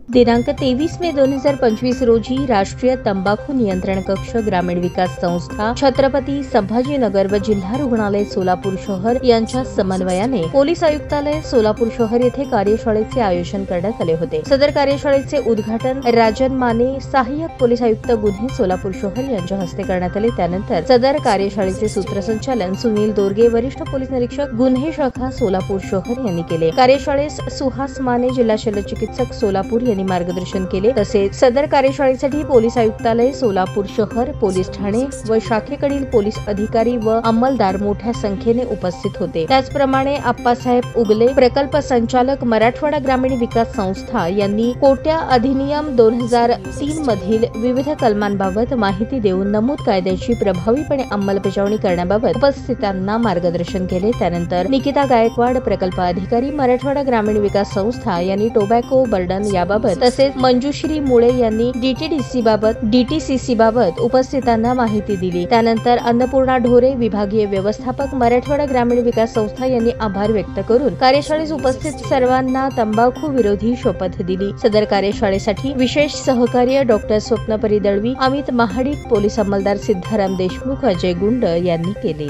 दिनांक 23 मे 2025 रोजी राष्ट्रीय तंबाखू नियंत्रण कक्ष ग्रामीण विकास संस्था छत्रपती संभाजीनगर व जिल्हा रुग्णालय सोलापूर शहर यांच्या समन्वयाने पोलीस आयुक्तालय सोलापूर शहर येथे कार्यशाळेचे आयोजन करण्यात आले होते। सदर कार्यशाळेचे उद्घाटन राजन माने सहाय्यक पोलीस आयुक्त गुन्हे सोलापूर शहर यांच्या हस्ते करण्यात आले। त्यानंतर सदर कार्यशाळेचे सूत्रसंचालन सुनील दोरगे वरिष्ठ पोलीस निरीक्षक गुन्हे शाखा सोलापूर शहर यांनी केले। कार्यशाळेस सुहास माने जिल्हा शल्यचिकित्सक सोलापूर यांनी मार्गदर्शन केले। तसेच सदर कार्यशाळेसाठी पोलीस आयुक्तालय सोलापूर शहर, पोलीस ठाणे व शाखेकडील पोलीस अधिकारी व अंमलदार मोठ्या संख्येने उपस्थित होते। त्याचप्रमाणे आप्पासाहेब उगले प्रकल्प संचालक मराठवाडा ग्रामीण विकास संस्था यांनी कोट्या अधिनियम 2003 मधील विविध कलमांबाबत माहिती देऊन नमूद कायद्याची प्रभावीपणे अंमलबजावणी करण्याबाबत उपस्थितांना मार्गदर्शन केले। त्यानंतर निकिता गायकवाड प्रकल्प अधिकारी मराठवाडा ग्रामीण विकास संस्था यांनी टोबॅको बर्डन याबाबत तसेच मंजुश्री मुळे यांनी डीटीसीसी बाबत उपस्थितांना माहिती दिली। त्यानंतर अन्नपूर्णा ढोरे विभागीय व्यवस्थापक मराठवाडा ग्रामीण विकास संस्था यांनी आभार व्यक्त करून कार्यशाळेस उपस्थित सर्वांना तंबाखू विरोधी शपथ दिली। सदर कार्यशाळेसाठी विशेष सहकार्य डॉक्टर स्वप्नपरी दळवी, अमित महाडिक, पोलीस अंमलदार सिद्धाराम देशमुख, अजय गुंड यांनी केले।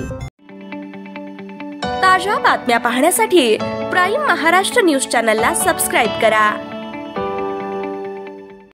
ताज्या बातम्या पाहण्यासाठी प्राईम महाराष्ट्र न्यूज चॅनलला सबस्क्राईब करा।